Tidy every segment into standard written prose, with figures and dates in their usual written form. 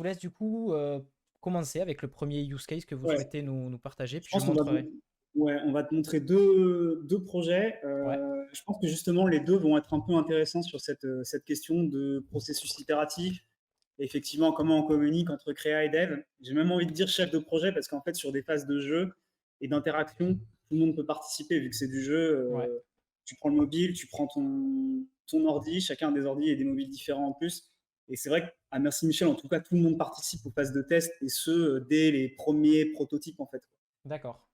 vous laisse du coup commencer avec le premier use case que vous Ouais. souhaitez nous partager, Je puis je pense qu'on va, montrerai. ouais, on va te montrer deux projets. Ouais, Je pense que justement, les deux vont être un peu intéressants sur cette question de processus itératif. Et effectivement, comment on communique entre créa et dev. J'ai même envie de dire chef de projet parce qu'en fait, sur des phases de jeu et d'interaction, tout le monde peut participer vu que c'est du jeu. ouais. Tu prends le mobile, tu prends ton ordi, chacun des ordis et des mobiles différents en plus. Et c'est vrai qu'à Merci Michel, en tout cas, tout le monde participe aux phases de test et ce, dès les premiers prototypes en fait. D'accord.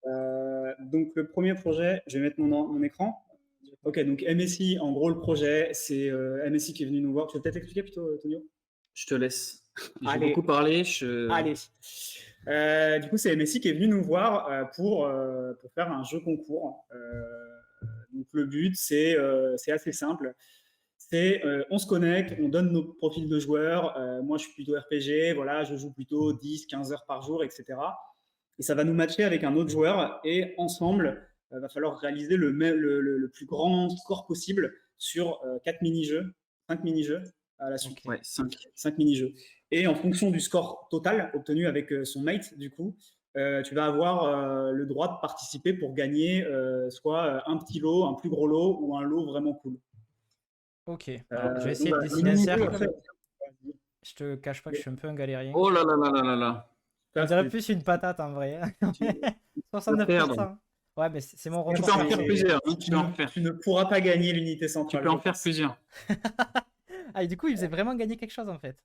Donc le premier projet, je vais mettre mon écran. Ok, donc MSI, en gros le projet, c'est MSI qui est venu nous voir. Tu veux peut-être expliquer plutôt, Tonio? Je te laisse. J'ai Allez, beaucoup parlé. allez. Du coup, c'est MSI qui est venu nous voir pour faire un jeu concours. Donc le but, c'est assez simple. On se connecte, on donne nos profils de joueurs. Moi, je suis plutôt RPG, voilà, je joue plutôt 10, 15 heures par jour, etc. Et ça va nous matcher avec un autre joueur. Et ensemble, il va falloir réaliser le plus grand score possible sur 4 mini-jeux, 5 mini-jeux à la suite. Ok. Ouais, 5. 5 mini-jeux. Et en fonction du score total obtenu avec son mate, du coup, tu vas avoir le droit de participer pour gagner soit un petit lot, un plus gros lot ou un lot vraiment cool. Ok. Alors, je vais Donc essayer de voilà, le dessiner un mini-jeu, en cercle. fait, Je te cache pas que je suis un peu un galérien. Oh là là là là là là. On ça, dirait plus une patate en vrai. tu, Tu vas perdre. 69%. Ouais, mais c'est mon Tu record. peux en faire c'est- plusieurs. Hein, tu peux en faire. tu ne pourras pas gagner l'unité Tu centrale. peux en je faire pense. plusieurs. Ah, et du coup, il faisait vraiment gagner quelque chose en fait.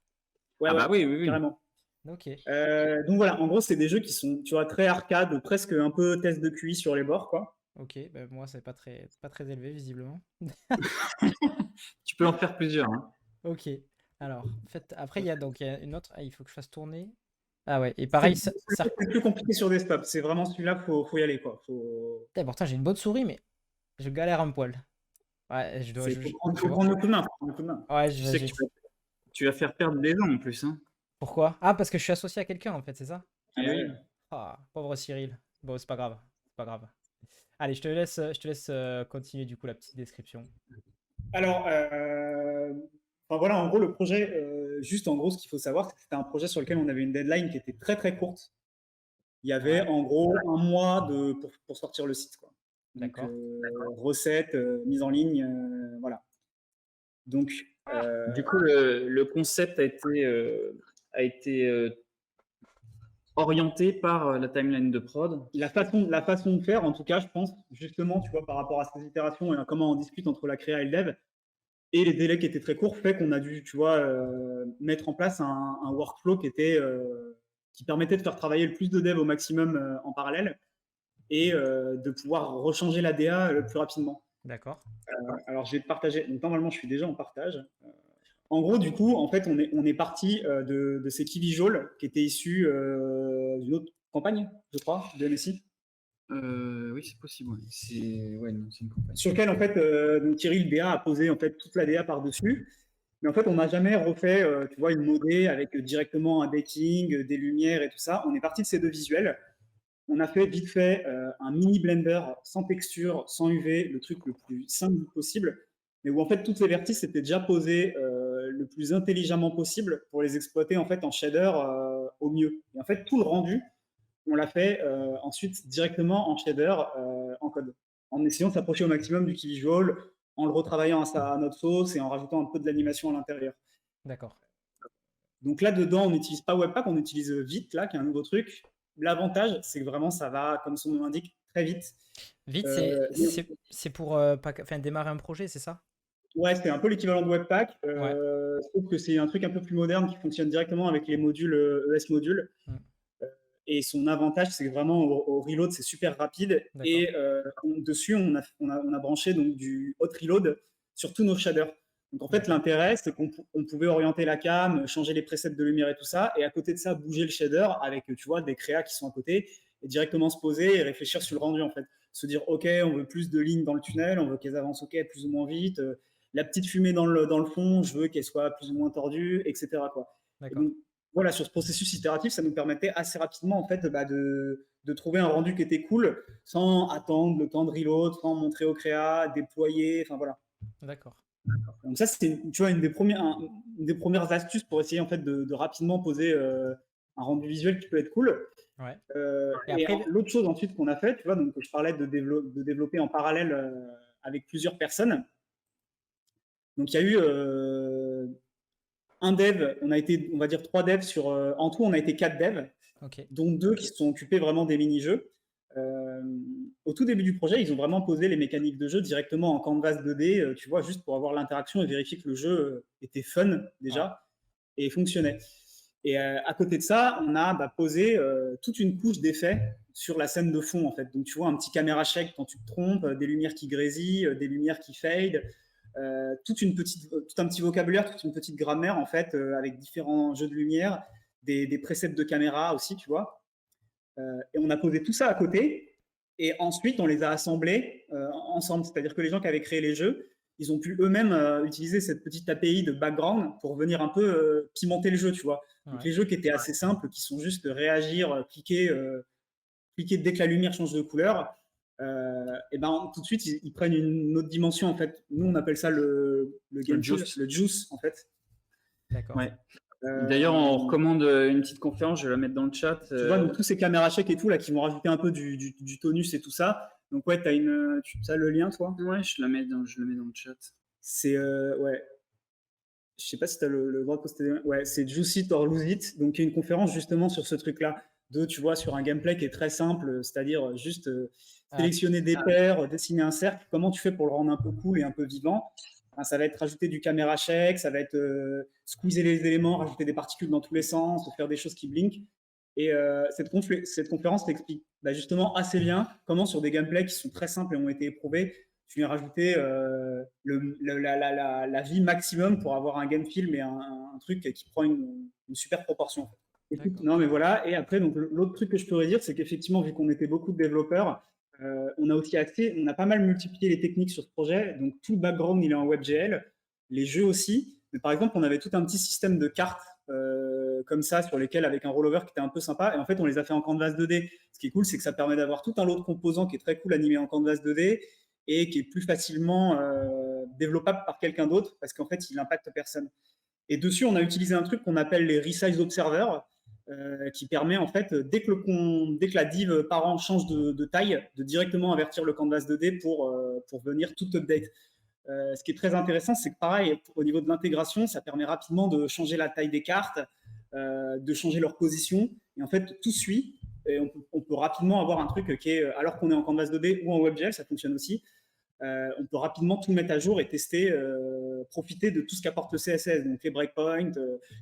Ouais, Ah ouais, bah oui, oui, oui. carrément. Ok. Donc voilà, en gros, c'est des jeux qui sont, tu vois, très arcade, presque un peu test de QI sur les bords, quoi. Ok. Ben, moi, c'est pas très élevé visiblement. Tu peux en faire plusieurs. Hein. Ok. Alors, en fait, après, il y a une autre. Ah, il faut que je fasse tourner. Ah ouais. Et pareil, ça. C'est plus compliqué sur desktop. C'est vraiment celui-là, faut y aller, quoi. Eh, pourtant, j'ai une bonne souris, mais je galère un poil. Ouais, je dois. Je Faut vais voir. prendre le coup de main. Faut prendre le coup de main. Ouais, Tu sais que tu vas faire perdre des gens en plus. Hein. Pourquoi? Ah, parce que je suis associé à quelqu'un en fait, c'est ça? Eh oui. Ah, pauvre Cyril. Bon, c'est pas grave. C'est pas grave. Allez, je te laisse continuer du coup la petite description. Alors, enfin, voilà, en gros, le projet, juste en gros, ce qu'il faut savoir, c'est que c'était un projet sur lequel on avait une deadline qui était très très courte. Il y avait Ouais. en gros un mois pour sortir le site, quoi. Donc, D'accord. recettes, mise en ligne, voilà. Donc, Du coup, le concept a été orienté par la timeline de prod. la façon de faire, en tout cas, je pense, justement, tu vois, par rapport à ces itérations et à comment on discute entre la créa et le dev, et les délais qui étaient très courts, fait qu'on a dû, tu vois, mettre en place un workflow qui permettait de faire travailler le plus de devs au maximum en parallèle et de pouvoir rechanger la DA le plus rapidement. D'accord. Alors, je vais te partager. Donc, normalement, je suis déjà en partage. En gros, du coup, en fait, on est parti de ces key visuals qui étaient issus d'une autre campagne, je crois, de MSI. Oui, c'est possible. Ouais. C'est une campagne. Sur lequel, en fait, donc Thierry, le DA, a posé en fait toute la DA par-dessus. Mais en fait, on n'a jamais refait, tu vois, une modée avec directement un decking, des lumières et tout ça. On est parti de ces deux visuels. On a fait vite fait un mini Blender sans texture, sans UV, le truc le plus simple possible, mais où en fait toutes les vertices étaient déjà posées le plus intelligemment possible pour les exploiter en fait en shader au mieux. Et en fait tout le rendu, on l'a fait ensuite directement en shader en code, en essayant de s'approcher au maximum du key visual, en le retravaillant à notre sauce et en rajoutant un peu de l'animation à l'intérieur. D'accord. Donc là-dedans, on n'utilise pas Webpack, on utilise Vite, là, qui est un nouveau truc. L'avantage, c'est que vraiment, ça va, comme son nom l'indique, très vite. Vite, c'est pour enfin, démarrer un projet, c'est ça? Ouais, c'est un peu l'équivalent de Webpack, Ouais. sauf que c'est un truc un peu plus moderne qui fonctionne directement avec les modules ES modules. Mm. Et son avantage, c'est que vraiment au reload, c'est super rapide. D'accord. Et dessus, on a branché donc, du hot reload sur tous nos shaders. Donc en fait, D'accord. l'intérêt, c'est qu'on pouvait orienter la cam, changer les presets de lumière et tout ça, et à côté de ça, bouger le shader avec, tu vois, des créas qui sont à côté, et directement se poser et réfléchir sur le rendu en fait. Se dire, ok, on veut plus de lignes dans le tunnel, on veut qu'elles avancent ok plus ou moins vite. La petite fumée dans le fond, je veux qu'elle soit plus ou moins tordue, etc. Quoi. Et D'accord. donc, voilà, sur ce processus itératif, ça nous permettait assez rapidement en fait, de trouver un rendu qui était cool sans attendre le temps de reload, sans montrer au créa, déployer, enfin voilà. D'accord. Donc ça, c'est, tu vois, une des premières astuces pour essayer en fait de rapidement poser un rendu visuel qui peut être cool. Ouais. Et Et après, l'autre chose ensuite qu'on a fait, tu vois, donc je parlais de développer en parallèle avec plusieurs personnes. Donc il y a eu un dev, on a été, on va dire 3 devs sur, en tout, on a été 4 devs, ok. dont 2 qui se sont occupés vraiment des mini-jeux. Euh, Au tout début du projet, ils ont vraiment posé les mécaniques de jeu directement en canvas 2D, tu vois, juste pour avoir l'interaction et vérifier que le jeu était fun Ouais. déjà et fonctionnait. Et à côté de ça, on a posé toute une couche d'effets sur la scène de fond, en fait. Donc, tu vois, un petit caméra shake quand tu te trompes, des lumières qui grésillent, des lumières qui fade, tout un petit vocabulaire, toute une petite grammaire, en fait, avec différents jeux de lumière, des presets de caméra aussi, tu vois. Et on a posé tout ça à côté. Et ensuite, on les a assemblés ensemble. C'est-à-dire que les gens qui avaient créé les jeux, ils ont pu eux-mêmes utiliser cette petite API de background pour venir un peu pimenter le jeu, tu vois. Donc Ouais. les jeux qui étaient assez simples, qui sont juste réagir, cliquer dès que la lumière change de couleur, et ben tout de suite ils prennent une autre dimension en fait. Nous on appelle ça le game feel, juice. le juice en fait. D'accord. Ouais. D'ailleurs, on recommande une petite conférence, je vais la mettre dans le chat. Tu vois, donc tous ces caméras check et tout, là, qui vont rajouter un peu du tonus et tout ça. Donc, ouais, tu as le lien, toi? Ouais, je le mets dans le chat. C'est, ouais. Je sais pas si tu as le droit de poster. Ouais, c'est Juice It or Lose It. Donc, il y a une conférence justement sur ce truc-là. Tu vois, sur un gameplay qui est très simple, c'est-à-dire juste sélectionner des paires, dessiner un cercle. Comment tu fais pour le rendre un peu cool et un peu vivant? Enfin, ça va être rajouter du caméra check, ça va être squeezer les éléments, rajouter des particules dans tous les sens, faire des choses qui blinkent. Et cette conférence t'explique justement assez bien comment sur des gameplays qui sont très simples et ont été éprouvés, tu viens rajouter la vie maximum pour avoir un game film et un truc qui prend une super proportion. En fait. Écoute, non mais voilà. Et après, donc l'autre truc que je pourrais dire, c'est qu'effectivement, vu qu'on était beaucoup de développeurs, on a aussi on a pas mal multiplié les techniques sur ce projet. Donc tout le background, il est en WebGL, les jeux aussi. Mais par exemple, on avait tout un petit système de cartes comme ça sur lesquelles avec un rollover qui était un peu sympa. Et en fait, on les a fait en canvas 2D. Ce qui est cool, c'est que ça permet d'avoir tout un lot de composants qui est très cool animé en canvas 2D et qui est plus facilement développable par quelqu'un d'autre parce qu'en fait, il n'impacte personne. Et dessus, on a utilisé un truc qu'on appelle les resize observers qui permet en fait, dès que la div parent change de taille, de directement avertir le canvas 2D pour venir tout update. Ce qui est très intéressant, c'est que pareil, au niveau de l'intégration, ça permet rapidement de changer la taille des cartes, de changer leur position. Et en fait, tout suit. Et on peut rapidement avoir un truc qui est, alors qu'on est en Canvas 2D ou en WebGL, ça fonctionne aussi, on peut rapidement tout mettre à jour et tester, profiter de tout ce qu'apporte le CSS. Donc les breakpoints,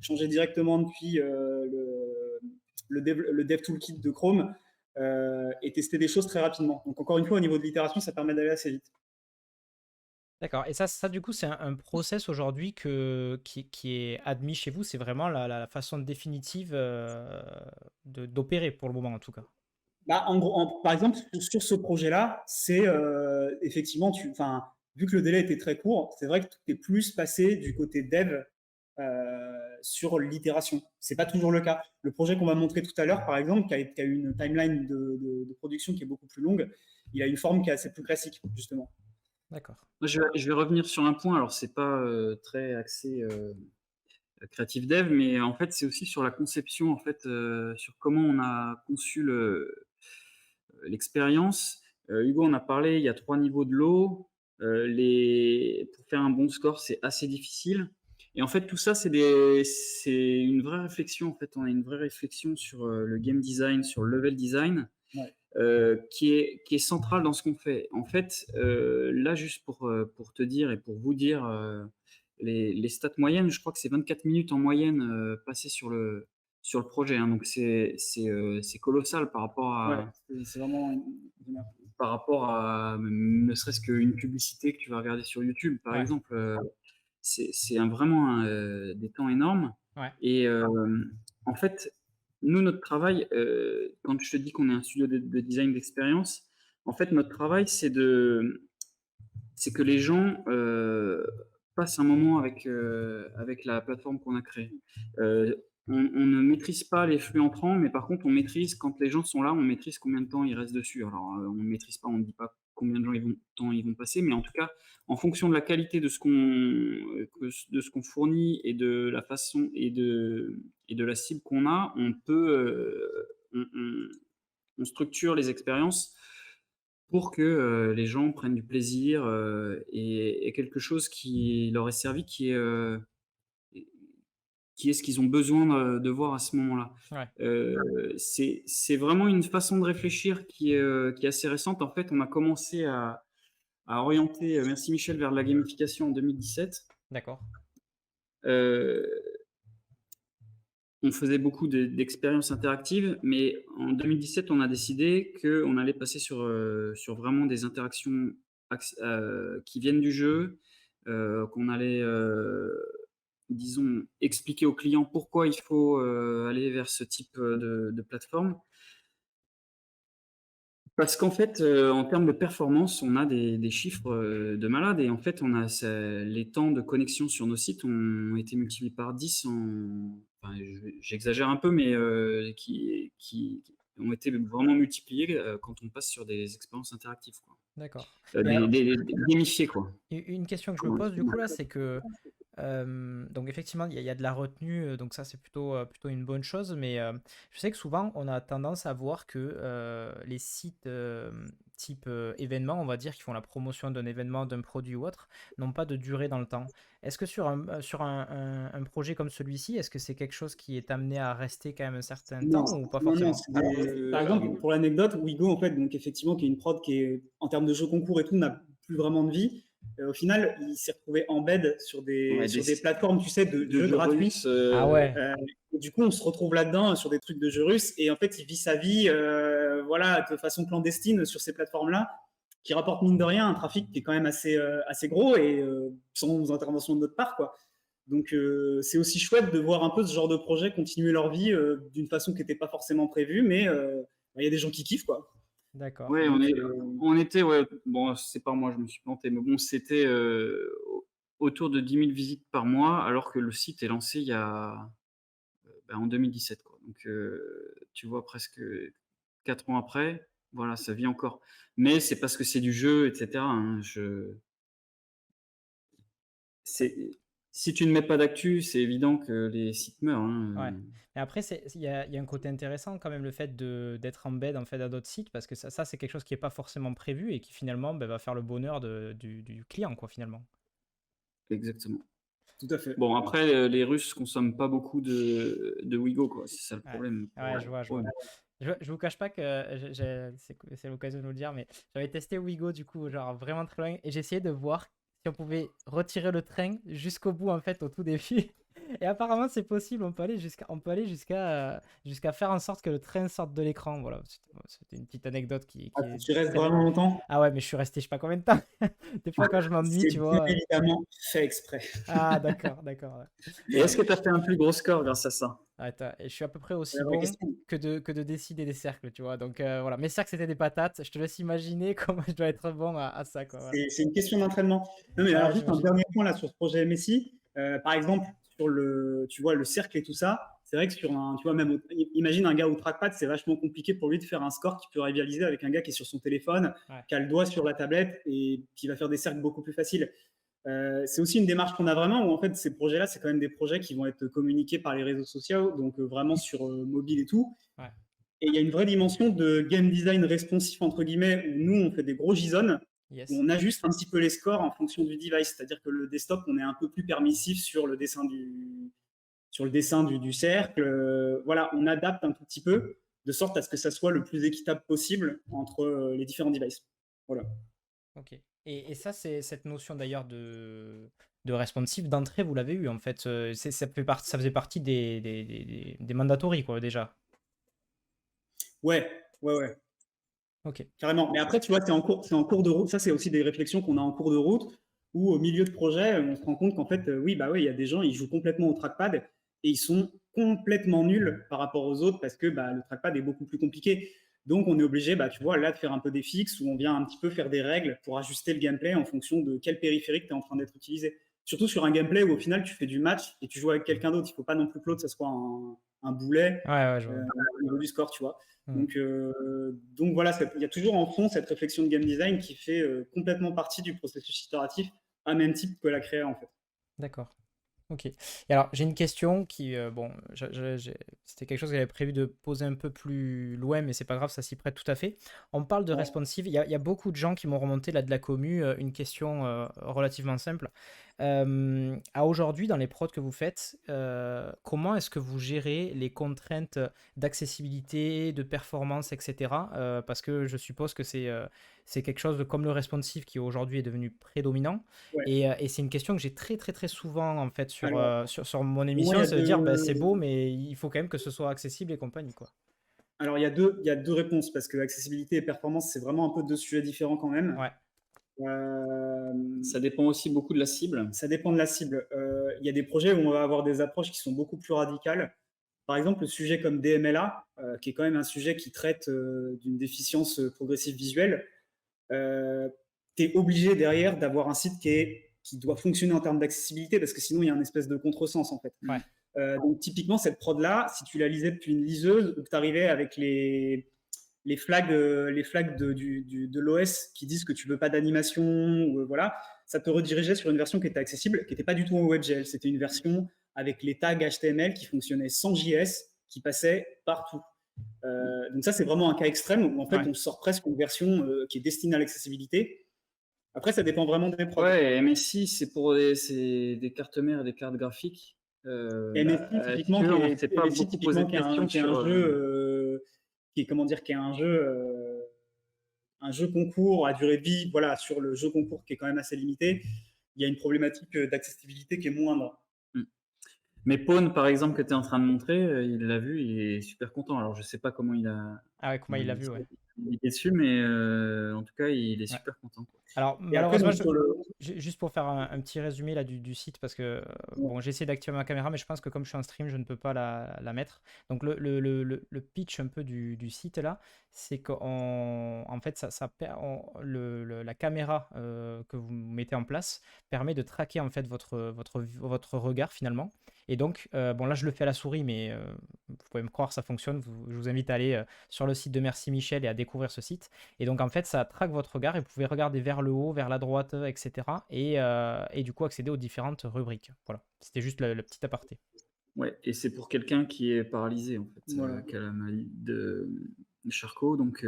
changer directement depuis le dev toolkit de Chrome et tester des choses très rapidement. Donc encore une fois, au niveau de l'itération, ça permet d'aller assez vite. D'accord. Et ça du coup, c'est un process aujourd'hui qui est admis chez vous. C'est vraiment la façon définitive d'opérer pour le moment, en tout cas. En gros, par exemple, sur ce projet-là, c'est effectivement, vu que le délai était très court, c'est vrai que tout est plus passé du côté dev sur l'itération. C'est pas toujours le cas. Le projet qu'on va montrer tout à l'heure, par exemple, qui a eu une timeline de production qui est beaucoup plus longue, il a une forme qui est assez plus classique, justement. D'accord. Je vais revenir sur un point. Alors, c'est pas très axé creative dev, mais en fait, c'est aussi sur la conception, en fait, sur comment on a conçu l'expérience. Hugo en a parlé. Il y a 3 niveaux de l'eau. Pour faire un bon score, c'est assez difficile. Et en fait, tout ça, c'est une vraie réflexion. En fait, on a une vraie réflexion sur le game design, sur le level design. Ouais. Qui est central dans ce qu'on fait. En fait, là, juste pour te dire et pour vous dire les stats moyennes, je crois que c'est 24 minutes en moyenne passées sur le projet. Hein. Donc, c'est colossal par rapport à, ouais, c'est vraiment ne serait-ce qu'une publicité que tu vas regarder sur YouTube, par exemple. C'est vraiment des temps énormes. Ouais. Et en fait, nous, notre travail, quand je te dis qu'on est un studio de design d'expérience, en fait, notre travail, c'est que les gens passent un moment avec la plateforme qu'on a créée. On ne maîtrise pas les flux entrants, mais par contre, on maîtrise, quand les gens sont là, on maîtrise combien de temps ils restent dessus. Alors, on ne maîtrise pas, on ne dit pas combien de temps ils vont passer, mais en tout cas, en fonction de la qualité de ce qu'on fournit et de la façon et de la cible qu'on a, on peut, on structure les expériences pour que, les gens prennent du plaisir, et quelque chose qui leur est servi, qui est ce qu'ils ont besoin, de voir à ce moment-là. Ouais, C'est vraiment une façon de réfléchir qui est assez récente. En fait, on a commencé à orienter, Merci Michel, vers la gamification en 2017. d'accord. Heu, on faisait beaucoup d'expériences interactives, mais en 2017, on a décidé qu'on allait passer sur vraiment des interactions qui viennent du jeu, qu'on allait, disons, expliquer aux clients pourquoi il faut, aller vers ce type, de plateforme. Parce qu'en fait, en termes de performance, on a des chiffres, de malade, et en fait, on a les temps de connexion sur nos sites ont été multipliés par 10 enfin, j'exagère un peu, mais qui ont été vraiment multipliés, quand on passe sur des expériences interactives, quoi. D'accord. Et alors, Des gamifiées, quoi. une question que je me Pardon, pose du excuse-moi. coup là, c'est que donc effectivement, il y a de la retenue, donc ça c'est plutôt une bonne chose, mais je sais que souvent on a tendance à voir que les sites type événement, on va dire, qui font la promotion d'un événement, d'un produit ou autre, n'ont pas de durée dans le temps. Est-ce que sur un projet comme celui-ci, est-ce que c'est quelque chose qui est amené à rester quand même un certain Non, temps ou pas non, non. forcément? Par exemple, pour l'anecdote, Wigo, en fait, donc effectivement, qui est une prod qui est, en termes de jeu concours et tout, n'a plus vraiment de vie. Au final, il s'est retrouvé en bed Ouais, sur des plateformes, tu sais, de jeux jeux gratuits. russes, Ah ouais, Et du coup, on se retrouve là-dedans sur des trucs de jeux russes. Et en fait, il vit sa vie, voilà, de façon clandestine sur ces plateformes-là, qui rapportent mine de rien un trafic qui est quand même assez gros et sans intervention de notre part, quoi. Donc, c'est aussi chouette de voir un peu ce genre de projet continuer leur vie d'une façon qui n'était pas forcément prévue, mais il y a des gens qui kiffent, quoi. d'accord. ouais, Donc, on était, ouais, bon, c'est pas moi, je me suis planté, mais bon, c'était, autour de 10 000 visites par mois, alors que le site est lancé il y a, en 2017, quoi. Donc, tu vois, presque 4 ans après, voilà, ça vit encore. Mais c'est parce que c'est du jeu, et cetera, hein. C'est Si tu ne mets pas d'actu, c'est évident que les sites meurent, Ouais. hein. Mais après, il y a un côté intéressant quand même, le fait d'être en bed en fait, à d'autres sites, parce que ça c'est quelque chose qui n'est pas forcément prévu et qui finalement ben, va faire le bonheur du client, quoi, finalement. Exactement. tout à fait. Bon, après, les Russes consomment pas beaucoup de Wigo, quoi. C'est ça le Ouais, problème. ouais, je vois, je Ouais. vois. Je vous cache pas que c'est l'occasion de nous le dire, mais j'avais testé Wigo du coup, genre vraiment très loin, et j'ai essayé de voir si on pouvait retirer le train jusqu'au bout en fait, au tout début. Et apparemment c'est possible, on peut aller jusqu'à faire en sorte que le train sorte de l'écran. Voilà, c'était une petite anecdote qui, Ah, qui est tu restes très vraiment rigolote. longtemps. Ah ouais, mais je suis resté je sais pas combien de temps. Des fois quand je m'ennuie, C'est tu bien vois. évidemment fait exprès. Ah d'accord, d'accord. Ouais. Et est-ce que tu as fait un plus gros score grâce à ça? Attends, et je suis à peu près aussi La vraie bon question. que de décider des cercles, tu vois. Donc voilà, mes cercles c'était des patates. Je te laisse imaginer comment je dois être bon à ça, quoi. Voilà. C'est une question d'entraînement. Non, mais alors Ouais, juste un j'imagine. dernier point là sur ce projet MSI. Par exemple, sur tu vois, le cercle et tout ça, c'est vrai que sur un, tu vois, même, imagine un gars au trackpad, c'est vachement compliqué pour lui de faire un score qui peut rivaliser avec un gars qui est sur son téléphone, Ouais. qui a le doigt sur la tablette et qui va faire des cercles beaucoup plus faciles. C'est aussi une démarche qu'on a vraiment où en fait ces projets-là, c'est quand même des projets qui vont être communiqués par les réseaux sociaux, donc vraiment sur mobile et tout. Ouais. Et il y a une vraie dimension de game design responsif, entre guillemets, où nous, on fait des gros JSON, où Yes. on ajuste un petit peu les scores en fonction du device. C'est-à-dire que le desktop, on est un peu plus permissif sur le dessin du cercle. Voilà, on adapte un tout petit peu, de sorte à ce que ça soit le plus équitable possible entre les différents devices. Voilà. Ok. Et ça, c'est cette notion d'ailleurs de responsive d'entrée, vous l'avez eu en fait. Ça faisait partie des mandatory, quoi, déjà. Ouais, ouais, ouais. Ok. Carrément. Mais après, tu vois, c'est en cours de route. Ça, c'est aussi des réflexions qu'on a en cours de route, où au milieu de projet, on se rend compte qu'en fait, oui, bah oui, il y a des gens, ils jouent complètement au trackpad et ils sont complètement nuls par rapport aux autres parce que bah, le trackpad est beaucoup plus compliqué. Donc, on est obligé, bah, tu vois, là, de faire un peu des fixes où on vient un petit peu faire des règles pour ajuster le gameplay en fonction de quel périphérique tu es en train d'être utilisé. surtout sur un gameplay où au final tu fais du match et tu joues avec quelqu'un d'autre. Il faut pas non plus que l'autre, ça soit un boulet Ouais, ouais, je vois. au niveau du score, tu vois. Hmm. Donc voilà, il y a toujours en fond cette réflexion de game design qui fait complètement partie du processus itératif, à même type que la créa en fait. D'accord. Ok. Et alors, j'ai une question qui, bon, c'était quelque chose que j'avais prévu de poser un peu plus loin, mais c'est pas grave, ça s'y prête tout à fait. On parle de Ouais. responsive. Il y a beaucoup de gens qui m'ont remonté là de la commu une question relativement simple. À aujourd'hui, dans les prods que vous faites, comment est-ce que vous gérez les contraintes d'accessibilité, de performance, etc. Parce que je suppose que c'est quelque chose de, comme le responsive qui aujourd'hui est devenu prédominant. Ouais. Et c'est une question que j'ai très très très souvent en fait Alors, sur mon pour moi, il y émission, a ça veut dire bah, c'est beau, deux. mais il faut quand même que ce soit accessible et compagnie, quoi. Alors, il y a deux réponses parce que accessibilité et performance, c'est vraiment un peu deux sujets différents quand même. Ouais, Euh, Ça dépend aussi beaucoup de la cible. Ça dépend de la cible. Il y a des projets où on va avoir des approches qui sont beaucoup plus radicales. Par exemple, le sujet comme DMLA, qui est quand même un sujet qui traite d'une déficience progressive visuelle, tu es obligé derrière d'avoir un site qui doit fonctionner en termes d'accessibilité parce que sinon il y a un espèce de contresens en fait. ouais, Donc typiquement cette prod là, si tu la lisais depuis une liseuse ou que tu arrivais avec les flags de l'OS qui disent que tu veux pas d'animation, voilà, ça te redirigeait sur une version qui était accessible, qui n'était pas du tout en WebGL. C'était une version avec les tags HTML qui fonctionnaient sans JS, qui passaient partout. Donc ça, c'est vraiment un cas extrême où en fait, ouais. on sort presque une version qui est destinée à l'accessibilité. Après, ça dépend vraiment des prods. Ouais, MSI, c'est des cartes mères et des cartes graphiques. MSI, Si tu veux, on ne s'est pas MSI, beaucoup posé typiquement, de questions qui est un sur. jeu, qui est comment dire, qui est un jeu concours à durée de vie, voilà, sur le jeu concours qui est quand même assez limité, il y a une problématique d'accessibilité qui est moindre. Hmm. Mais Pawn, par exemple, que tu es en train de montrer, il l'a vu, il est super content. Alors, je sais pas comment il a, Ah ouais, comment il l'a vu, ouais. il est dessus, mais en tout cas, il est Ouais. super content, quoi. Alors, Et après, malheureusement, donc, sur le. juste pour faire un petit résumé là, du site, parce que bon, j'ai essayé d'activer ma caméra, mais je pense que comme je suis en stream, je ne peux pas la mettre. Donc, le pitch un peu du site là, c'est qu'en fait, la caméra que vous mettez en place permet de traquer en fait votre regard finalement. Et donc, bon, là, je le fais à la souris, mais vous pouvez me croire, ça fonctionne. Je vous invite à aller sur le site de Merci Michel et à découvrir ce site. Et donc, en fait, ça traque votre regard et vous pouvez regarder vers le haut, vers la droite, etc. Et du coup, accéder aux différentes rubriques. Voilà, c'était juste le petit aparté. Ouais, et c'est pour quelqu'un qui est paralysé, en fait, Voilà. qui a la maladie de Charcot. Donc,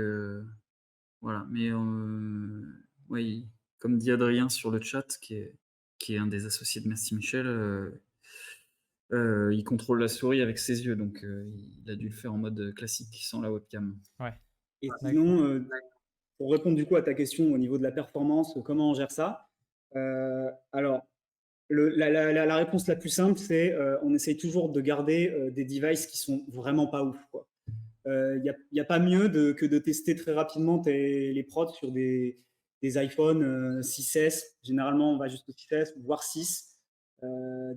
voilà. Mais, oui, comme dit Adrien sur le chat, qui est un des associés de Merci Michel, il contrôle la souris avec ses yeux. Donc, il a dû le faire en mode classique, sans la webcam. Ouais. Et D'accord. sinon, pour répondre du coup à ta question au niveau de la performance, comment on gère ça, alors, la réponse la plus simple, c'est on essaye toujours de garder des devices qui sont vraiment pas ouf, quoi. Il n'y a pas mieux que de tester très rapidement les prods sur des iPhone 6S. Généralement, on va jusqu'au 6S, voire 6.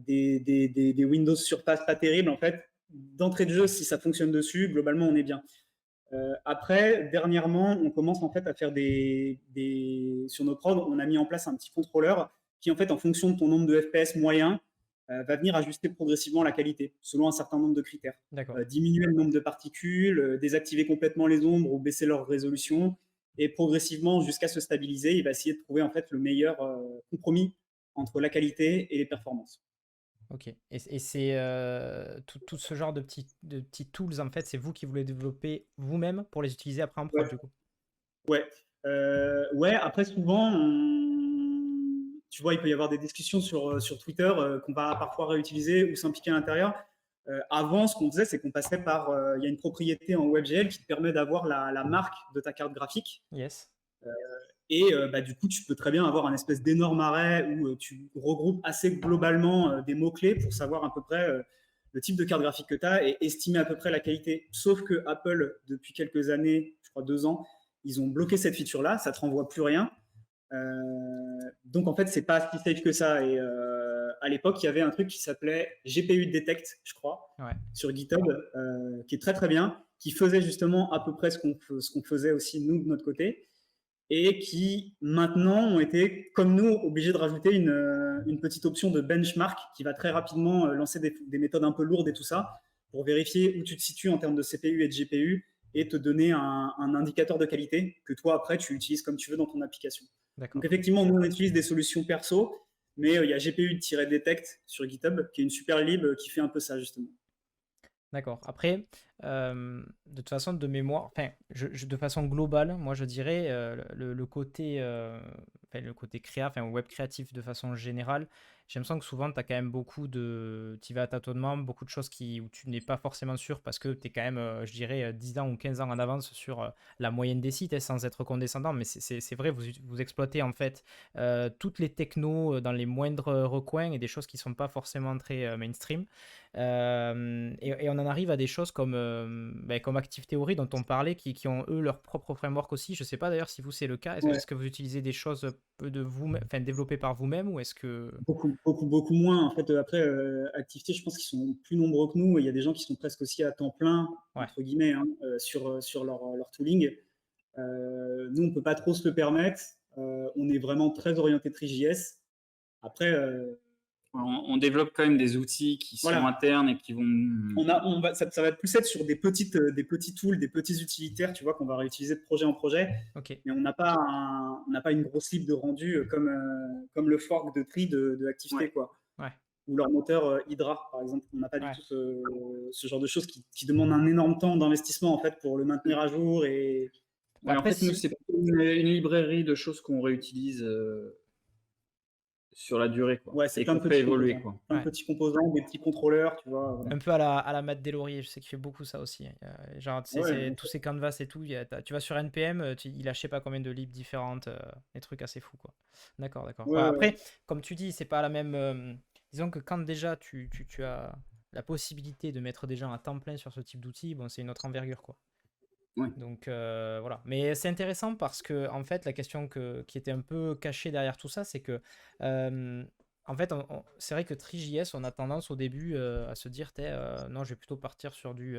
Des Windows Surface pas terribles. En fait, d'entrée de jeu, si ça fonctionne dessus, globalement, on est bien. Après, dernièrement, on commence en fait à faire sur nos prods, on a mis en place un petit contrôleur qui, en fait, en fonction de ton nombre de FPS moyen, va venir ajuster progressivement la qualité selon un certain nombre de critères. D'accord. Diminuer le nombre de particules, désactiver complètement les ombres ou baisser leur résolution, et progressivement jusqu'à se stabiliser, il va essayer de trouver en fait le meilleur compromis entre la qualité et les performances. Ok. Et c'est tout ce genre de petits tools, en fait, c'est vous qui voulez développer vous-même pour les utiliser après en prod, Ouais. du coup. Ouais. Ouais, après, souvent, tu vois, il peut y avoir des discussions sur Twitter qu'on va parfois réutiliser ou s'impliquer à l'intérieur. Avant, ce qu'on faisait, c'est qu'on passait par. Il y a une propriété en WebGL qui te permet d'avoir la marque de ta carte graphique. Yes. Et du coup, tu peux très bien avoir un espèce d'énorme array où tu regroupes assez globalement des mots-clés pour savoir à peu près le type de carte graphique que tu as et estimer à peu près la qualité. Sauf que Apple, depuis quelques années, je crois 2 ans, ils ont bloqué cette feature-là, ça ne te renvoie plus rien. Donc en fait, c'est pas si safe que ça. Et à l'époque, il y avait un truc qui s'appelait GPU Detect, je crois, Ouais. sur GitHub, qui est très très bien, qui faisait justement à peu près ce qu'on faisait aussi nous de notre côté. et qui maintenant ont été, comme nous, obligés de rajouter une petite option de benchmark qui va très rapidement lancer des méthodes un peu lourdes et tout ça pour vérifier où tu te situes en termes de CPU et de GPU et te donner un indicateur de qualité que toi, après, tu utilises comme tu veux dans ton application. Donc, D'accord. effectivement, nous, on utilise des solutions perso, mais il y a GPU-Detect sur GitHub, qui est une super lib qui fait un peu ça, justement. D'accord. Après, de toute façon, de mémoire, enfin, de façon globale, moi je dirais le côté, enfin, le côté créa, enfin, web créatif de façon générale, j'ai l'impression que souvent tu as quand même beaucoup de. Tu vas à tâtonnement, beaucoup de choses où tu n'es pas forcément sûr parce que tu es quand même, je dirais, 10 ans ou 15 ans en avance sur la moyenne des sites, hein, sans être condescendant, mais c'est vrai, vous exploitez en fait toutes les technos dans les moindres recoins et des choses qui sont pas forcément très mainstream. Et on en arrive à des choses comme Active Theory dont on parlait, qui ont eux leur propre framework aussi. Je sais pas d'ailleurs si vous c'est le cas. Est-ce, Ouais. est-ce que vous utilisez des choses peu de vous, enfin développées par vous-même ou est-ce que. Beaucoup, beaucoup, beaucoup moins. En fait, après, Activité, je pense qu'ils sont plus nombreux que nous. Il y a des gens qui sont presque aussi à temps plein, Ouais, entre guillemets, hein, sur leur tooling. Nous, on ne peut pas trop se le permettre. On est vraiment très orienté TreeJS. Après, On développe quand même des outils qui sont voilà, internes et qui vont. ça va plus être sur des petits tools, des petits utilitaires, tu vois, qu'on va réutiliser de projet en projet. ok. Mais on n'a pas une grosse lib de rendu comme le fork de Tree de Activité, Ouais. quoi. Ouais, Ou leur moteur Hydra, par exemple. On n'a pas du ouais. tout ce genre de choses qui demandent un énorme temps d'investissement en fait pour le maintenir à jour. Et Ouais, en Après, fait, nous, si. c'est plutôt une librairie de choses qu'on réutilise sur la durée, quoi, ouais, c'est et plein qu'on de fait petits évoluer, composants, quoi. Ouais. des petits contrôleurs, tu vois. Voilà. Un peu à la Matt Delorier, je sais qu'il fait beaucoup ça aussi. Genre, Ouais, tous ces canvas et tout. Tu vas sur NPM, il a je sais pas combien de libs différentes, des trucs assez fous, quoi. D'accord, d'accord. Ouais, ouais, ouais. après, comme tu dis, c'est pas la même. Disons que quand déjà tu as la possibilité de mettre des gens à temps plein sur ce type d'outils, bon, c'est une autre envergure, quoi. Ouais. Donc voilà. Mais c'est intéressant parce que, en fait, la question qui était un peu cachée derrière tout ça, c'est que. En fait, c'est vrai que TreeJS, on a tendance au début à se dire, non, je vais plutôt partir sur du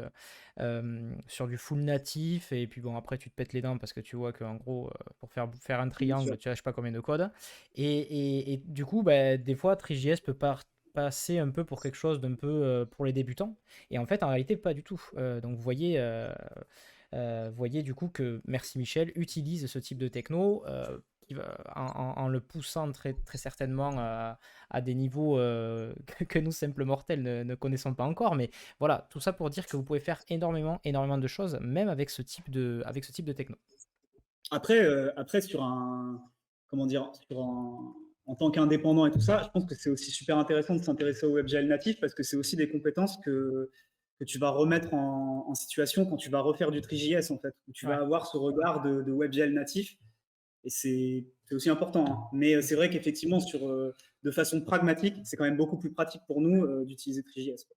full natif, et puis bon, après, tu te pètes les dents parce que tu vois qu'en gros, pour faire un Bien sûr. triangle, tu as je sais pas combien de code. Et du coup, bah, des fois, TreeJS peut passer un peu pour quelque chose d'un peu pour les débutants. Et en fait, en réalité, pas du tout. Donc, voyez du coup que Merci Michel utilise ce type de techno en le poussant très, très certainement à des niveaux que nous, simples mortels, ne connaissons pas encore. Mais voilà, tout ça pour dire que vous pouvez faire énormément, énormément de choses, même avec ce type de techno. Après comment dire, en tant qu'indépendant et tout ça, je pense que c'est aussi super intéressant de s'intéresser au WebGL natif parce que c'est aussi des compétences que tu vas remettre en situation quand tu vas refaire du TreeJS en fait, où tu vas Ouais. avoir ce regard de WebGL natif et c'est aussi important, hein. Mais c'est vrai qu'effectivement, de façon pragmatique, c'est quand même beaucoup plus pratique pour nous d'utiliser TreeJS, quoi.